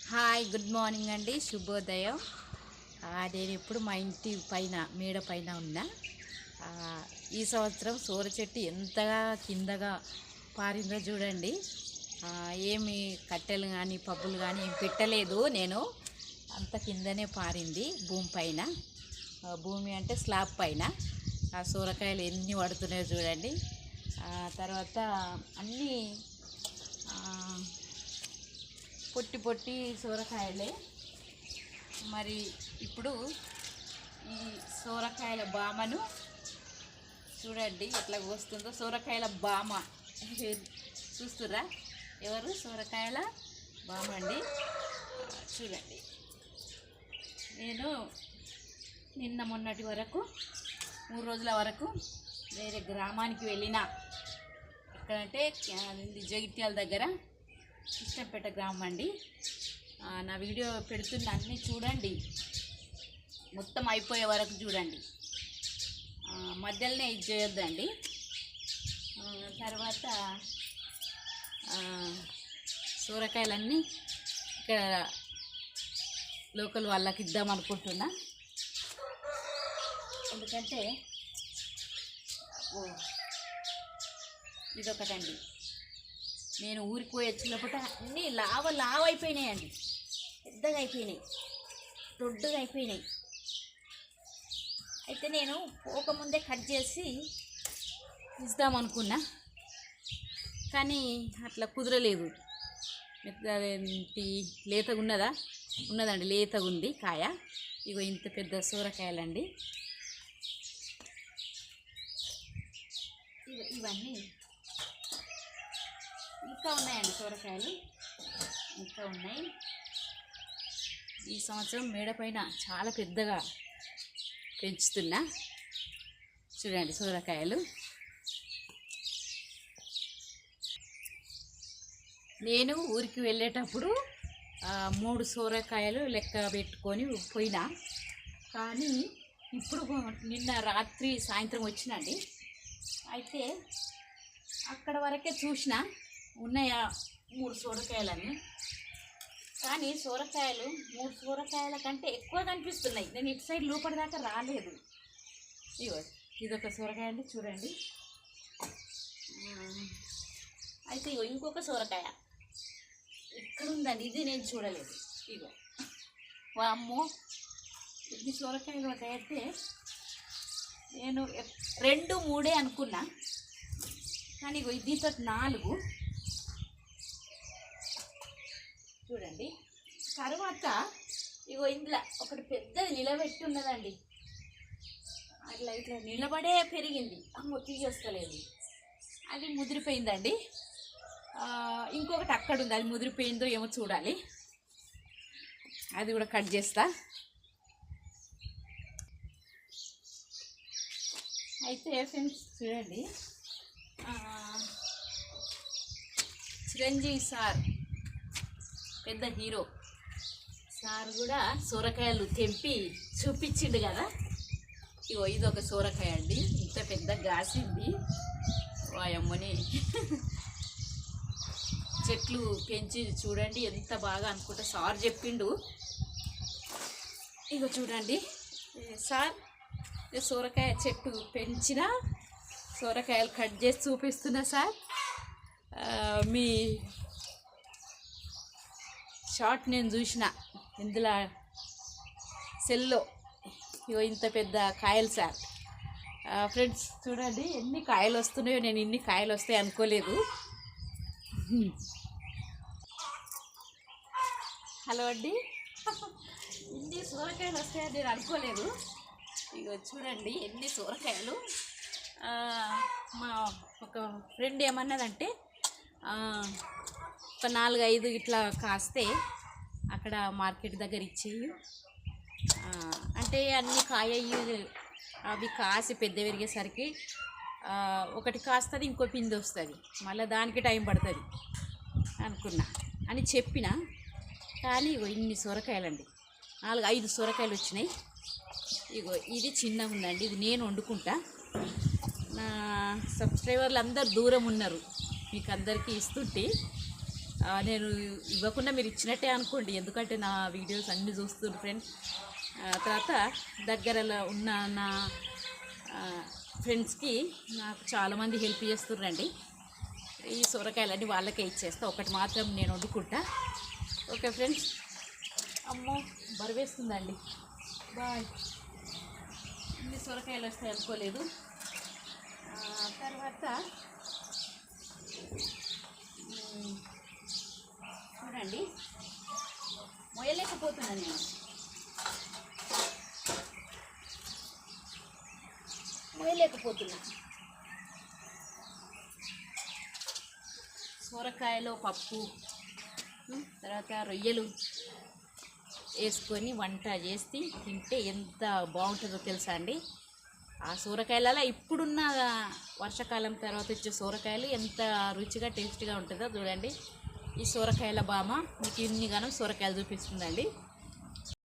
Hi good morning అండి, శుభోదయం. నేను ఎప్పుడు మా ఇంటి పైన మేడ పైన ఉన్నా. ఆ, ఈ సంవత్సరం సోర చెట్టు ఎంతగా కిందగా పారిందో చూడండి. ఏమి కట్టెలు కానీ పబ్బులు కానీ ఏం పెట్టలేదు నేను. అంత కిందనే పారింది భూమి పైన. భూమి అంటే స్లాబ్ పైన. ఆ సోరకాయలు ఎన్ని పడుతున్నాయో చూడండి. తర్వాత అన్నీ పొట్టి పొట్టి సోరకాయలే. మరి ఇప్పుడు ఈ సోరకాయల బామను చూడండి ఎట్లా వస్తుందో. సోరకాయల బామ చూస్తురా? ఎవరు? సోరకాయల బామ అండి. చూడండి, నేను నిన్న మొన్నటి వరకు 3 రోజుల వరకు వేరే గ్రామానికి వెళ్ళిన. ఎక్కడంటే జగిత్యాల దగ్గర ఇష్టంపేట గ్రామం అండి. నా వీడియో పెడుతున్న అన్నీ చూడండి, మొత్తం అయిపోయే వరకు చూడండి. మధ్యలోనే ఇది చేయొద్దండి. తర్వాత సోరకాయలన్నీ ఇక్కడ లోకల్ వాళ్ళకి ఇద్దాం అనుకుంటున్నా. ఎందుకంటే ఇదొకటండి, నేను ఊరికి పోయి వచ్చినప్పుడు అన్నీ లావ అయిపోయినాయండి. పెద్దగా అయిపోయినాయి, దొడ్డుగా అయిపోయినాయి. అయితే నేను పోకముందే కట్ చేసి ఇద్దామనుకున్నా, కానీ అట్లా కుదరలేదు. ఏంటి లేతగా ఉన్నదండి, లేతగా ఉంది కాయ. ఇగో ఇంత పెద్ద సోరకాయలండి. ఇవన్నీ ఇంకా ఉన్నాయండి, సోరకాయలు ఇంకా ఉన్నాయి. ఈ సంవత్సరం మేడ పైన చాలా పెద్దగా పెంచుతున్నా. చూడండి సోరకాయలు. నేను ఊరికి వెళ్ళేటప్పుడు 3 సోరకాయలు లెక్క పెట్టుకొని పోయినా. కానీ ఇప్పుడు నిన్న రాత్రి సాయంత్రం వచ్చినండి. అయితే అక్కడ వరకే చూసిన ఉన్నాయా 3 సోరకాయలని. కానీ సోరకాయలు 3 సోరకాయల కంటే ఎక్కువ కనిపిస్తున్నాయి. నేను ఇటు సైడ్ లోపల దాకా రాలేదు. ఇగో ఇదొక సోరకాయ అండి, చూడండి. అయితే ఇగో ఇంకొక సోరకాయ ఇక్కడ ఉందండి, ఇది నేను చూడలేదు. ఇగో వామ్మో, ఇది సోరకాయలు అయితే నేను 2, 3 అనుకున్నా. కానీ ఇగో దీంతో 4 చూడండి. తర్వాత ఇగో ఇందులో ఒకటి పెద్దది నిలబెట్టి ఉన్నదండి. అట్లా ఇట్లా నిలబడే పెరిగింది. అమ్మో తీయొస్తలేదు, అది ముదిరిపోయిందండి. ఇంకొకటి అక్కడ ఉంది, అది ముదిరిపోయిందో ఏమో చూడాలి. అది కూడా కట్ చేస్తా. అయితే ఫ్రెండ్స్ చూడండి, చిరంజీవి సార్ పెద్ద హీరో సార్ కూడా సోరకాయలు తెంపి చూపించిండు కదా. ఇగో ఇదొక సోరకాయ అండి, ఇంత పెద్ద గాసింది. వాయమ్మని చెట్లు పెంచి చూడండి ఎంత బాగా అనుకుంటా సార్ చెప్పిండు. ఇగో చూడండి సార్, సోరకాయ చెట్టు పెంచిన సోరకాయలు కట్ చేసి చూపిస్తున్నా సార్. మీ షార్ట్ నేను చూసిన ఇందులో సెల్లో. ఇగో ఇంత పెద్ద కాయలు సార్. ఫ్రెండ్స్ చూడండి ఎన్ని కాయలు వస్తున్నాయో. నేను ఇన్ని కాయలు వస్తాయి అనుకోలేదు. హలో అండి, ఇన్ని సోరకాయలు వస్తాయని నేను అనుకోలేదు. ఇగో చూడండి ఎన్ని సోరకాయలు. మా ఒక ఫ్రెండ్ ఏమన్నదంటే ఒక 4-5 ఇట్లా కాస్తే అక్కడ మార్కెట్ దగ్గర ఇచ్చేయి అంటే అన్నీ కాయ అవి కాసి పెద్ద పెరిగేసరికి ఒకటి కాస్తుంది, ఇంకో పిండి వస్తుంది, మళ్ళీ దానికి టైం పడుతుంది అనుకున్నా అని చెప్పిన. కానీ ఇగో ఇన్ని సొరకాయలండి, 4-5 సొరకాయలు వచ్చినాయి. ఇగో ఇది చిన్నగా ఉందండి, ఇది నేను వండుకుంటా. నా సబ్స్క్రైబర్లు అందరు దూరం ఉన్నారు, మీకు అందరికీ ఇస్తుంటే నేను ఇవ్వకుండా మీరు ఇచ్చినట్టే అనుకోండి, ఎందుకంటే నా వీడియోస్ అన్నీ చూస్తున్నారు ఫ్రెండ్స్. తర్వాత దగ్గరలో ఉన్న నా ఫ్రెండ్స్కి నాకు చాలామంది హెల్ప్ చేస్తున్నారండి. ఈ సొరకాయలన్నీ వాళ్ళకే ఇచ్చేస్తా, ఒకటి మాత్రం నేను వండుకుంటా. Okay friends. అమ్మో బరువేస్తుందండి. బాయ్. ఇన్ని సొరకాయలు వస్తాయి అనుకోలేదు. తర్వాత చూడండి, మొయ్యలేకపోతున్నా నేను, మొయ్యలేకపోతున్నా. సొరకాయలో పప్పు, తర్వాత రొయ్యలు వేసుకొని వంట చేసి తింటే ఎంత బాగుంటుందో తెలుసా అండి. ఆ సొరకాయలలో ఇప్పుడున్న వర్షాకాలం తర్వాత వచ్చే సొరకాయలు ఎంత రుచిగా టేస్ట్గా ఉంటుందో చూడండి. ఈ సొరకాయల బామ మీకు ఇన్ని గానం సొరకాయలు చూపిస్తుందండి.